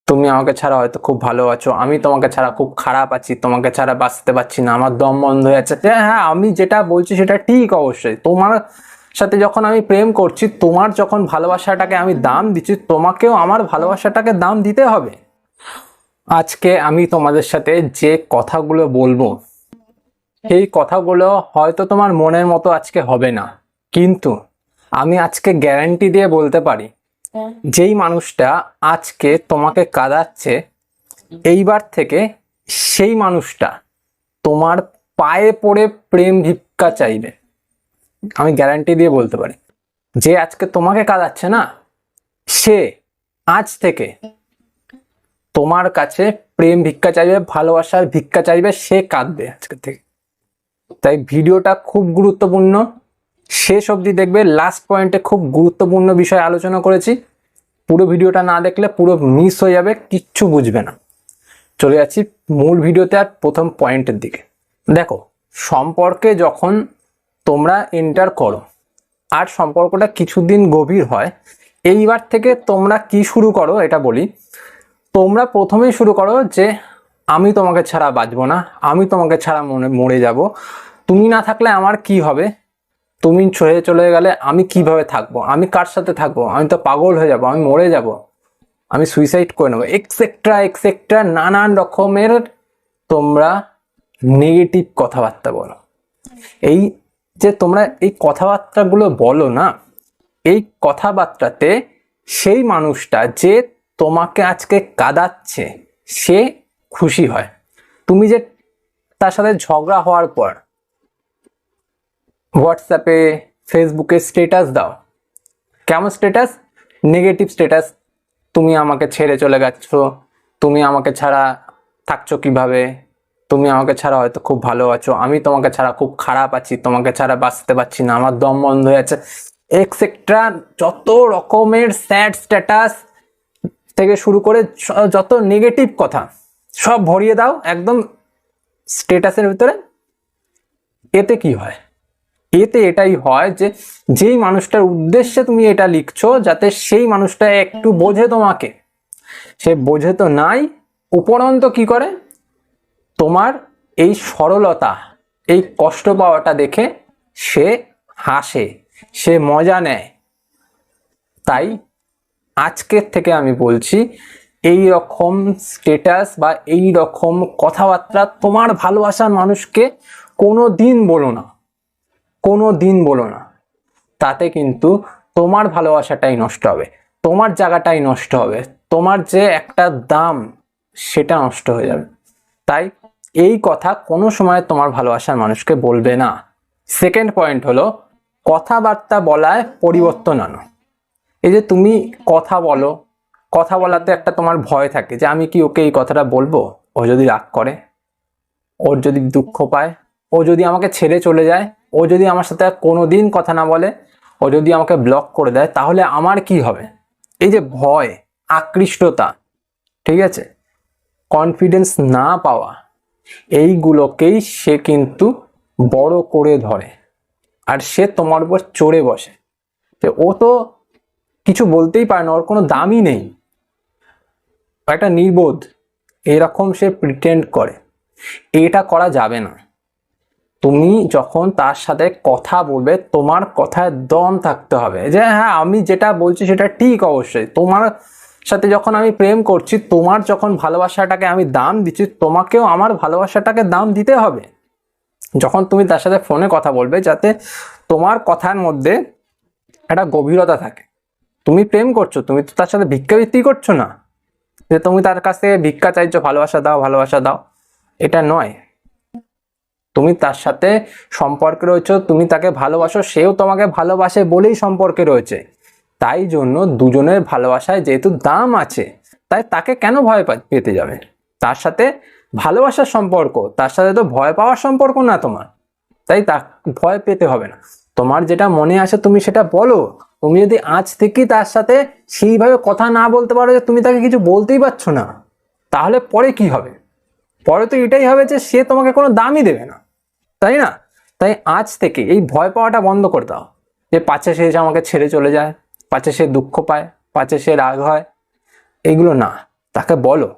তুমি আমাকে ছাড়া হয়তো খুব ভালো আছো, আমি তোমাকে ছাড়া খুব খারাপ আছি, তোমাকে ছাড়া বাঁচতে পারছি না, আমার দম বন্ধ হয়ে যাচ্ছে। হ্যাঁ, আমি যেটা বলছি সেটা ঠিক, অবশ্যই তোমার সাথে যখন আমি প্রেম করছি, তোমার যখন ভালোবাসাটাকে আমি দাম দিচ্ছি, তোমাকেও আমার ভালোবাসাটাকে দাম দিতে হবে। আজকে আমি তোমাদের সাথে যে কথাগুলো বলবো, সেই কথাগুলো হয়তো তোমার মনের মতো আজকে হবে না, কিন্তু আমি আজকে গ্যারান্টি দিয়ে বলতে পারি, যেই মানুষটা আজকে তোমাকে কাঁদাচ্ছে, এইবার থেকে সেই মানুষটা তোমার পায়ে পড়ে প্রেম ভিক্ষা চাইবে। আমি গ্যারান্টি দিয়ে বলতে পারি, যে আজকে তোমাকে কাঁদাচ্ছে না, সে আজ থেকে তোমার কাছে প্রেম ভিক্ষা চাইবে, ভালোবাসার ভিক্ষা চাইবে, সে কাঁদবে আজকে থেকে। তাই ভিডিওটা খুব গুরুত্বপূর্ণ, শেষ অবধি দেখবে। লাস্ট পয়েন্টে খুব গুরুত্বপূর্ণ বিষয় আলোচনা করেছি, পুরো ভিডিওটা না দেখলে পুরো মিস হয়ে যাবে, কিচ্ছু বুঝবে না। চলে যাচ্ছি মূল ভিডিওতে আর প্রথম পয়েন্টের দিকে। দেখো, সম্পর্কে যখন তোমরা এন্টার করো আর সম্পর্কটা কিছুদিন গভীর হয়, এইবার থেকে তোমরা কি শুরু করো এটা বলি। তোমরা প্রথমেই শুরু করো যে আমি তোমাকে ছাড়া বাঁচবো না, আমি তোমাকে ছাড়া মরে যাব, তুমি না থাকলে আমার কি হবে, তুমি ছেড়ে চলে গেলে আমি কিভাবে থাকবো, আমি কার সাথে থাকবো, আমি তো পাগল হয়ে যাব, আমি মরে যাব, আমি সুইসাইড করে নেবো, এক্সেট্রা এক্সেট্রা, নানান রকমের তোমরা নেগেটিভ কথাবার্তা বলো। এই যে তোমরা এই কথাবার্তাগুলো বলো না, এই কথাবার্তাতে সেই মানুষটা যে তোমাকে আজকে কাঁদাচ্ছে সে খুশি হয়। তুমি যে তার সাথে ঝগড়া হওয়ার পর হোয়াটসঅ্যাপে ফেসবুকে স্ট্যাটাস দাও, কেমন স্ট্যাটাস? Negative status. তুমি আমাকে ছেড়ে চলে গেছো, তুমি আমাকে ছাড়া থাকছো কিভাবে, তুমি আমাকে ছাড়া হয়তো খুব ভালো আছো, আমি তোমাকে ছাড়া খুব খারাপ আছি, তোমাকে ছাড়া বাঁচতে পারছি না, আমার দম বন্ধ হয়ে যাচ্ছে, এক্সেট্রা। যত রকমের স্যাড স্ট্যাটাস থেকে শুরু করে যত নেগেটিভ কথা সব ভরিয়ে দাও একদম স্ট্যাটাসের ভিতরে। এতে কি হয়? এতে এটাই হয় যে যেই মানুষটার উদ্দেশ্যে তুমি এটা লিখছো, যাতে সেই মানুষটা একটু বোঝে তোমাকে, সে বোঝে তো নাই, উপরন্ত কি করে, তোমার এই সরলতা, এই কষ্ট পাওয়াটা দেখে সে হাসে, সে মজা নেয়। তাই আজকের থেকে আমি বলছি, এই রকম স্ট্যাটাস বা এই রকম কথাবার্তা তোমার ভালোবাসার মানুষকে কোনো দিন বলো না, কোনো দিন বলো না। তাতে কিন্তু তোমার ভালোবাসাটাই নষ্ট হবে, তোমার জায়গাটাই নষ্ট হবে, তোমার যে একটা দাম সেটা নষ্ট হয়ে যাবে। তাই এই কথা কোনো সময় তোমার ভালোবাসার মানুষকে বলবে না। সেকেন্ড পয়েন্ট হলো, কথাবার্তা বলায় পরিবর্তন আনো। এই যে তুমি কথা বলো, কথা বলাতে একটা তোমার ভয় থাকে যে আমি কি ওকে এই কথাটা বলবো, ও যদি রাগ করে, ওর যদি দুঃখ পায়, ও যদি আমাকে ছেড়ে চলে যায়, ও যদি আমার সাথে আর কোনোদিন কথা না বলে, ও যদি আমাকে ব্লক করে দেয়, তাহলে আমার কি হবে? এই যে ভয়, আকৃষ্টতা, ঠিক আছে, কনফিডেন্স না পাওয়া, এইগুলোকেই সে কিন্তু বড় করে ধরে আর সে তোমার উপর চড়ে বসে। ও তো কিছু বলতেই পারে না, ওর কোনো দামই নেই, একটা নির্বোধ, এরকম সে প্রিটেন্ড করে। এটা করা যাবে না। তুমি যখন তার সাথে কথা বলবে, তোমার কথায় দম থাকতে হবে, যে হ্যাঁ আমি যেটা বলছি সেটা ঠিক, অবশ্যই তোমার সাথে যখন আমি প্রেম করছি, তোমার যখন ভালোবাসাটাকে আমি দাম দিচ্ছি, তোমাকেও আমার ভালোবাসাটাকে দাম দিতে হবে। যখন তুমি তার সাথে ফোনে কথা বলবে, যাতে তোমার কথার মধ্যে একটা গভীরতা থাকে। তুমি প্রেম করছো, তুমি তো তার সাথে ভিক্ষাবৃত্তি করছো না, যে তুমি তার কাছ থেকে ভিক্ষা চাইছো, ভালোবাসা দাও ভালোবাসা দাও, এটা নয়। তুমি তার সাথে সম্পর্কে রয়েছো, তুমি তাকে ভালোবাসো, সেও তোমাকে ভালোবাসে বলেই সম্পর্কে রয়েছে। তাই জন্য দুজনের ভালোবাসায় যেহেতু দাম আছে, তাই তাকে কেন ভয় পেতে যাবে? তার সাথে ভালোবাসার সম্পর্ক, তার সাথে তো ভয় পাওয়ার সম্পর্ক না তোমার। তাই তা ভয় পেতে হবে না। তোমার যেটা মনে আসে তুমি সেটা বলো। তুমি যদি আজ থেকেই তার সাথে সেইভাবে কথা না বলতে পারো যে তুমি তাকে কিছু বলতেই পারছো না, তাহলে পরে কি হবে? পরে তো এটাই হবে যে সে তোমাকে কোনো দামই দেবে না, তাই না? তাই আজ থেকে এই ভয় পাওয়াটা বন্ধ করে দাও, যে পাছে সে আমাকে ছেড়ে চলে যায়, পাছে সে দুঃখ পায়, পাছে সে রাগ হয়, এইগুলো না। তাকে বলো,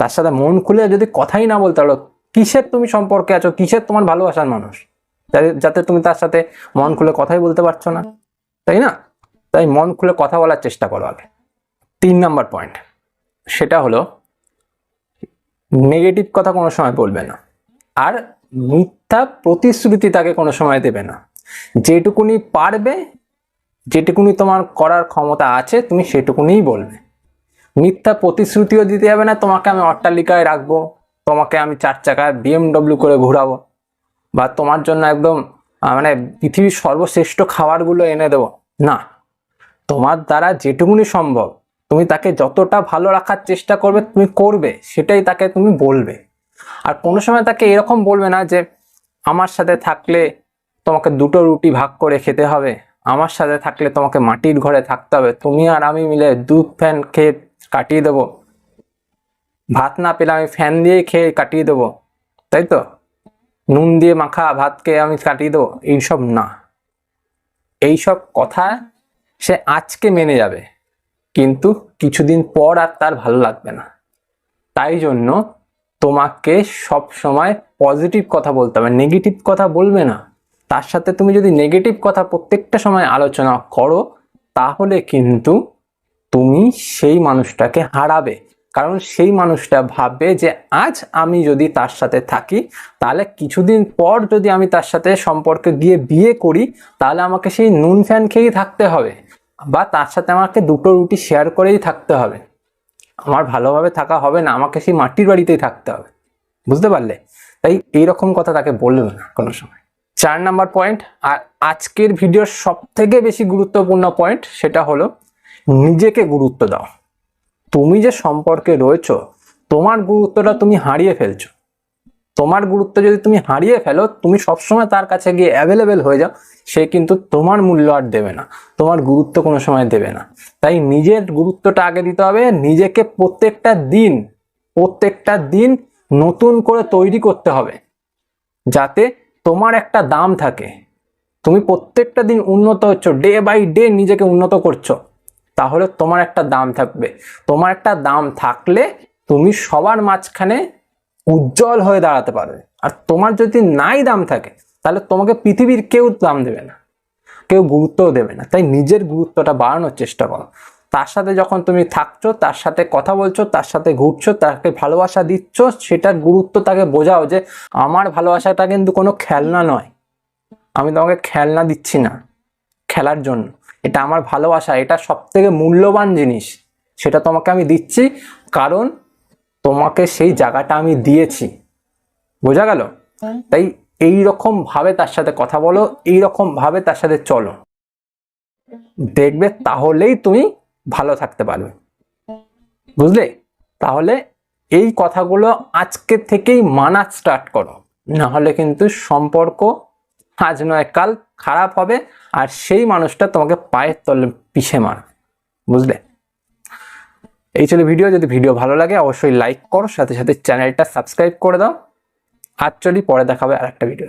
তার সাথে মন খুলে যদি কথাই না বলতে পারো, কিসের তুমি সম্পর্কে আছো, কিসের তোমার ভালোবাসার মানুষ, যাতে তুমি তার সাথে মন খুলে কথাই বলতে পারছো না, তাই না? তাই মন খুলে কথা বলার চেষ্টা করো আগে। 3 নাম্বার পয়েন্ট, সেটা হলো নেগেটিভ কথা কোনো সময় বলবে না, আর মিথ্যা প্রতিশ্রুতি তাকে কোনো সময় দেবে না। যেটুকুনি পারবে, যেটুকুনি তোমার করার ক্ষমতা আছে, তুমি সেটুকুনিই বলবে। মিথ্যা প্রতিশ্রুতিও দিতে যাবে না, তোমাকে আমি অট্টালিকায় রাখবো, তোমাকে আমি 4 চাকায় BMW করে ঘোরাবো, বা তোমার জন্য একদম মানে পৃথিবীর সর্বশ্রেষ্ঠ খাবারগুলো এনে দেবো না। তোমার দ্বারা যেটুকুনি সম্ভব তুমি তাকে যতটা ভালো রাখার চেষ্টা করবে তুমি করবে, সেটাই তাকে তুমি বলবে। আর কোনো সময় তাকে এরকম বলবে না যে আমার সাথে থাকলে তোমাকে 2টো রুটি ভাগ করে খেতে হবে, আমার সাথে থাকলে তোমাকে মাটির ঘরে থাকতে হবে, তুমি আর আমি মিলে দুধ ফ্যান খেয়ে কাটিয়ে দেবো, ভাত না পেলে আমি ফ্যান দিয়ে খেয়ে কাটিয়ে দেবো, তাই তো, নুন দিয়ে মাখা ভাতকে আমি কাটিয়ে দেবো, এইসব না। এইসব কথা সে আজকে মেনে যাবে, কিন্তু কিছুদিন পর আর তার ভালো লাগবে না। তাই জন্য তোমাকে সব সময় পজিটিভ কথা বলতে হবে, নেগেটিভ কথা বলবে না। তার সাথে তুমি যদি নেগেটিভ কথা প্রত্যেকটা সময় আলোচনা করো, তাহলে কিন্তু তুমি সেই মানুষটাকে হারাবে। কারণ সেই মানুষটা ভাববে যে আজ আমি যদি তার সাথে থাকি, তাহলে কিছুদিন পর যদি আমি তার সাথে সম্পর্কে গিয়ে বিয়ে করি, তাহলে আমাকে সেই নুন ফ্যান খেয়েই থাকতে হবে, বা তার সাথে আমাকে 2টো রুটি শেয়ার করেই থাকতে হবে, আমার ভালোভাবে থাকা হবে না, আমাকে সেই মাটির বাড়িতেই থাকতে হবে। বুঝতে পারলে? তাই এইরকম কথা তাকে বলবে না কোনো সময়। 4 নাম্বার পয়েন্ট, আর আজকের ভিডিওর সব থেকে বেশি গুরুত্বপূর্ণ পয়েন্ট, সেটা হলো নিজেকে গুরুত্ব দাও। তুমি যে সম্পর্কে রয়েছো, তোমার গুরুত্বটা তুমি হারিয়ে ফেলছো। তোমার গুরুত্ব যদি তুমি হারিয়ে ফেলো, তুমি সবসময় তার কাছে গিয়ে অ্যাভেলেবেল হয়ে যাও, সে কিন্তু তোমার মূল্য আর দেবে না, তোমার গুরুত্ব কোনো সময় দেবে না। তাই নিজের গুরুত্বটা আগে দিতে হবে। নিজেকে প্রত্যেকটা দিন নতুন করে তৈরি করতে হবে, যাতে তোমার একটা দাম থাকে। তুমি প্রত্যেকটা দিন উন্নত হচ্ছ, ডে বাই ডে নিজেকে উন্নত করছো, তাহলে তোমার একটা দাম থাকবে। তোমার একটা দাম থাকলে তুমি সবার মাঝখানে উজ্জ্বল হয়ে দাঁড়াতে পারবে। আর তোমার যদি নাই দাম থাকে, তাহলে তোমাকে পৃথিবীর কেউ দাম দেবে না, কেউ গুরুত্বও দেবে না। তাই নিজের গুরুত্বটা বাড়ানোর চেষ্টা করো। তার সাথে যখন তুমি থাকছো, তার সাথে কথা বলছো, তার সাথে ঘুরছো, তাকে ভালোবাসা দিচ্ছ, সেটার গুরুত্ব তাকে বোঝাও যে আমার ভালোবাসাটা কিন্তু কোনো খেলনা নয়, আমি তোমাকে খেলনা দিচ্ছি না খেলার জন্য, এটা আমার ভালোবাসা, এটা সব থেকে মূল্যবান জিনিস, সেটা তোমাকে আমি দিচ্ছি কারণ তোমাকে সেই জায়গাটা আমি দিয়েছি। বোঝা গেল? তাই এইরকম ভাবে তার সাথে কথা বলো, এইরকম ভাবে তার সাথে চলো, দেখবে তাহলেই তুমি ভালো থাকতে পারবে। বুঝলে? তাহলে এই কথাগুলো আজকে থেকেই মানা স্টার্ট করো, না হলে কিন্তু সম্পর্ক আজ নয় কাল খারাপ হবে, আর সেই মানুষটা তোমাকে পায়ের তলে পিষে মারবে। বুঝলে? এই ছিল ভিডিও। যদি ভিডিও ভালো লাগে অবশ্যই লাইক করো, সাথে সাথে চ্যানেলটা সাবস্ক্রাইব করে দাও। আর চলি পরে দেখাবে আরেকটা ভিডিও।